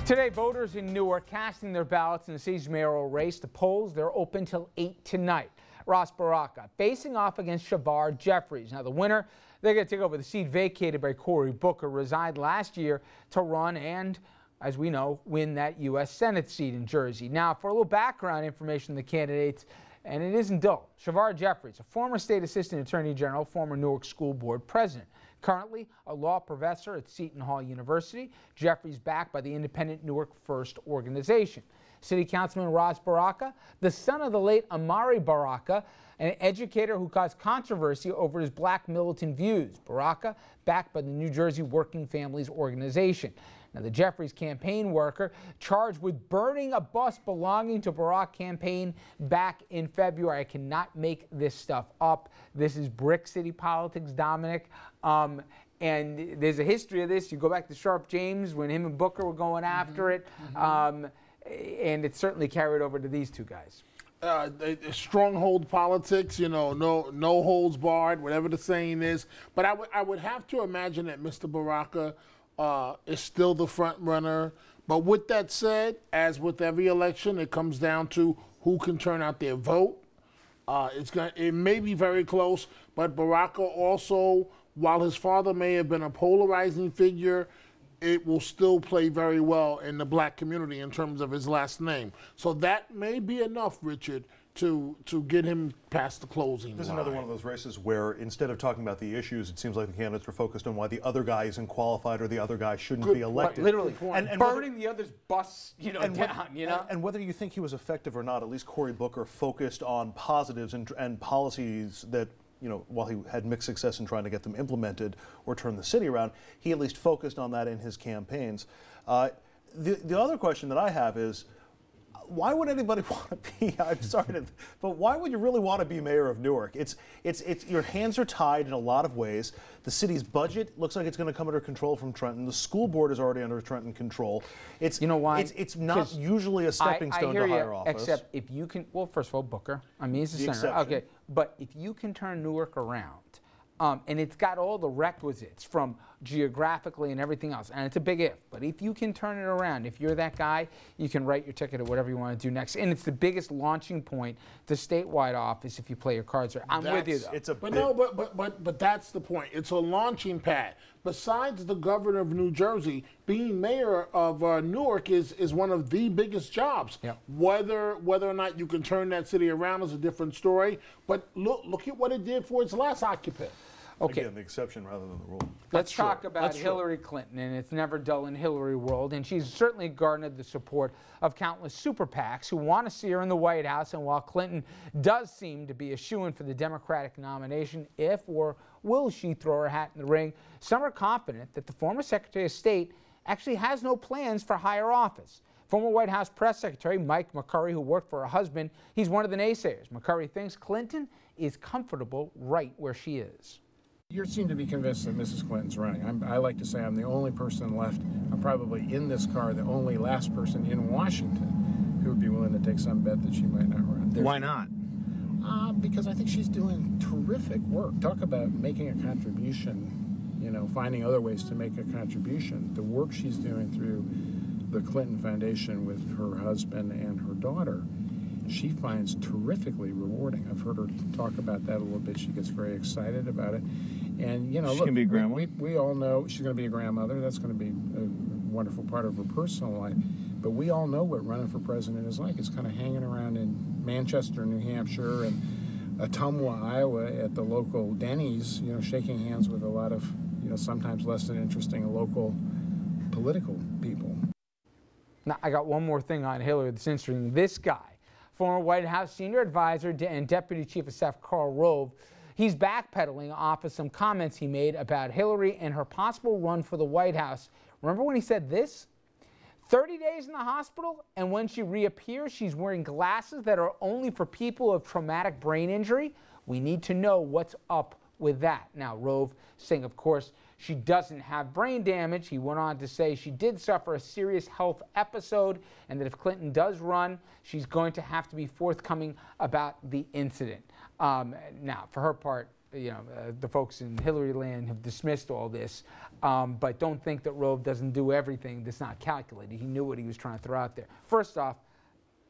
Today, voters in Newark casting their ballots in the city's mayoral race. The polls, they're open till 8 tonight. Ross Baraka facing off against Shavar Jeffries. Now, the winner, they're going to take over the seat vacated by Cory Booker, resigned last year to run and, as we know, win that U.S. Senate seat in Jersey. Now, for a little background information on the candidates, and it isn't dull. Shavar Jeffries, a former state assistant attorney general, former Newark school board president. Currently a law professor at Seton Hall University. Jeffries backed by the independent Newark First organization. City Councilman Ross Baraka, the son of the late Amari Baraka, an educator who caused controversy over his black militant views. Baraka backed by the New Jersey Working Families Organization. Now, the Jeffries campaign worker charged with burning a bus belonging to Barack campaign back in February. I cannot make this stuff up. This is Brick City politics, Dominic. And there's a history of this. You go back to Sharp James when him and Booker were going after it. And it's certainly carried over to these two guys. Stronghold politics, you know, no holds barred, whatever the saying is. But I would have to imagine that Mr. Baraka is still the front runner. But with that said, as with every election, it comes down to who can turn out their vote. It may be very close, but Baraka also, while his father may have been a polarizing figure, it will still play very well in the black community in terms of his last name. So that may be enough, Richard, to get him past the closing This is line. another one of those races where instead of talking about the issues, it seems like the candidates are focused on why the other guy isn't qualified or the other guy shouldn't be elected. Literally, and burning the other's bus, down, And whether you think he was effective or not, at least Cory Booker focused on positives and policies that, while he had mixed success in trying to get them implemented or turn the city around, he at least focused on that in his campaigns. The other question that I have is, why would anybody want to be? I'm sorry, but why would you really want to be mayor of Newark? It's your hands are tied in a lot of ways. The city's budget looks like it's going to come under control from Trenton. The school board is already under Trenton control. It's It's not usually a stepping stone to higher office. Except if you can. Well, first of all, Booker. I mean, he's the senator. Okay, but if you can turn Newark around. And it's got all the requisites from geographically and everything else. And it's a big if. But if you can turn it around, if you're that guy, you can write your ticket or whatever you want to do next. And it's the biggest launching point to statewide office if you play your cards right. I'm with you, though. But that's the point. It's a launching pad. Besides the governor of New Jersey, being mayor of Newark is one of the biggest jobs. Yep. Whether or not you can turn that city around is a different story. But look at what it did for its last occupant. Okay. Again, the exception rather than the rule. Let's talk about Hillary Clinton, and it's never dull in Hillary world, and she's certainly garnered the support of countless super PACs who want to see her in the White House. And while Clinton does seem to be a shoo-in for the Democratic nomination, if or will she throw her hat in the ring, some are confident that the former Secretary of State actually has no plans for higher office. Former White House Press Secretary Mike McCurry, who worked for her husband, he's one of the naysayers. McCurry thinks Clinton is comfortable right where she is. You seem to be convinced that Mrs. Clinton's running. I like to say I'm the only person left. I'm probably in this car the only last person in Washington who would be willing to take some bet that she might not run. Why not? Because I think she's doing terrific work. Talk about making a contribution, finding other ways to make a contribution. The work she's doing through the Clinton Foundation with her husband and her daughter, she finds terrifically rewarding. I've heard her talk about that a little bit. She gets very excited about it. And, she's going to be a grandma. We all know she's going to be a grandmother. That's going to be a wonderful part of her personal life. But we all know what running for president is like. It's kind of hanging around in Manchester, New Hampshire, and Ottumwa, Iowa, at the local Denny's, shaking hands with a lot of, sometimes less than interesting local political people. Now, I got one more thing on Hillary that's interesting. This guy, former White House senior advisor and Deputy Chief of Staff Karl Rove, he's backpedaling off of some comments he made about Hillary and her possible run for the White House. Remember when he said this? 30 days in the hospital, and when she reappears, she's wearing glasses that are only for people of traumatic brain injury. We need to know what's up with that. Now, Rove saying, of course, she doesn't have brain damage. He went on to say she did suffer a serious health episode and that if Clinton does run, she's going to have to be forthcoming about the incident. Now, for her part, the folks in Hillary land have dismissed all this, but don't think that Rove doesn't do everything that's not calculated. He knew what he was trying to throw out there. First off,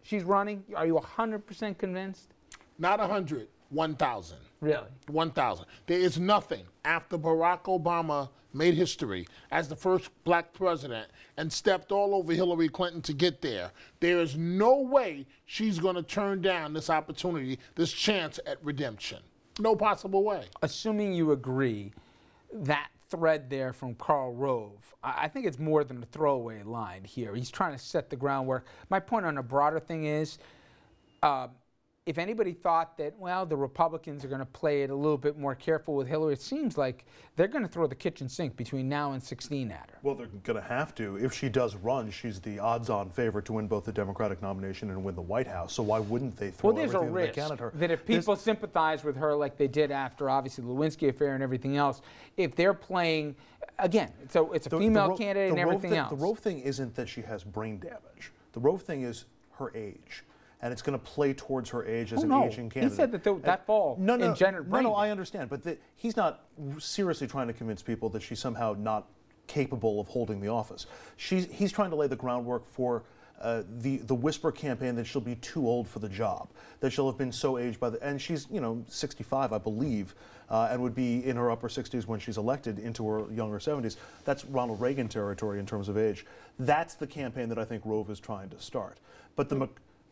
she's running. Are you 100% convinced? Not 100, 1,000. Really? 1,000. There is nothing after Barack Obama made history as the first black president and stepped all over Hillary Clinton to get there. There is no way she's going to turn down this opportunity, this chance at redemption. No possible way. Assuming you agree, that thread there from Karl Rove, I think it's more than a throwaway line here. He's trying to set the groundwork. My point on a broader thing is, if anybody thought that, well, the Republicans are going to play it a little bit more careful with Hillary, it seems like they're going to throw the kitchen sink between now and 16 at her. Well, they're going to have to. If she does run, she's the odds-on favorite to win both the Democratic nomination and win the White House. So why wouldn't they throw everything they can at her? That if people sympathize with her like they did after, obviously, the Lewinsky affair and everything else, if they're playing, again, so it's a female candidate and everything else. The Rove thing isn't that she has brain damage. The Rove thing is her age. And it's going to play towards her age as an aging candidate. He said that that fall engendered brain. No, I understand. But he's not seriously trying to convince people that she's somehow not capable of holding the office. He's trying to lay the groundwork for the whisper campaign that she'll be too old for the job, that she'll have been so aged by and she's 65, I believe, and would be in her upper 60s when she's elected into her younger 70s. That's Ronald Reagan territory in terms of age. That's the campaign that I think Rove is trying to start. But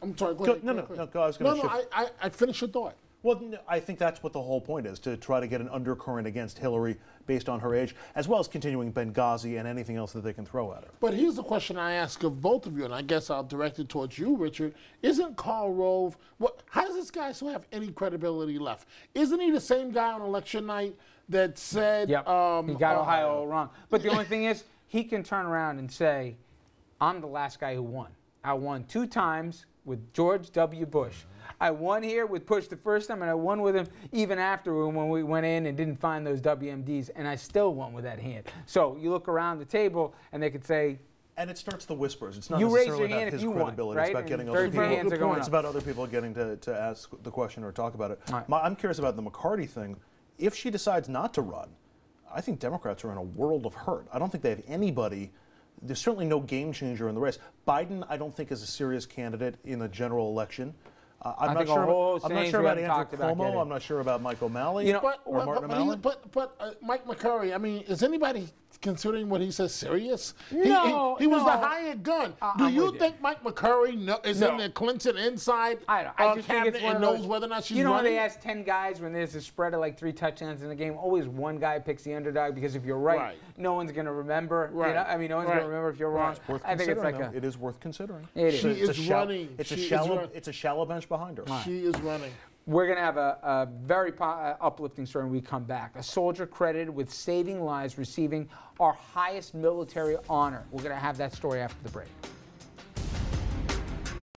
I'm sorry, go ahead. No, I was going to shift. I finished your thought. Well, I think that's what the whole point is, to try to get an undercurrent against Hillary based on her age, as well as continuing Benghazi and anything else that they can throw at her. But here's the question I ask of both of you, and I guess I'll direct it towards you, Richard. Isn't Karl Rove, how does this guy still have any credibility left? Isn't he the same guy on election night that said... Yep, he got Ohio all wrong. But the only thing is, he can turn around and say, I'm the last guy who won. I won 2 times with George W. Bush. I won here with Bush the first time, and I won with him even after when we went in and didn't find those WMDs, and I still won with that hand. So you look around the table, and they could say... And it starts the whispers. It's not you necessarily raise your hand about his if you credibility. Won, right? It's about getting other people. It's about other people getting to ask the question or talk about it. Right. I'm curious about the McCarty thing. If she decides not to run, I think Democrats are in a world of hurt. I don't think they have anybody... There's certainly no game changer in the race. Biden, I don't think, is a serious candidate in a general election. I'm not sure about Andrew Cuomo. I'm not sure about Mike O'Malley or Martin O'Malley. But Mike McCurry, I mean, is anybody considering what he says serious? No, he was the hired gun. Do you think Mike McCurry is in the Clinton inside cabinet and knows whether or not she's running? When they ask 10 guys when there's a spread of like 3 touchdowns in the game, always one guy picks the underdog because if you're right. No one's going to remember. Right. No one's going to remember if you're wrong. I think it's like it is worth considering. She is running. It's a shallow bench behind her. She is running. We're going to have a very uplifting story when we come back. A soldier credited with saving lives, receiving our highest military honor. We're going to have that story after the break.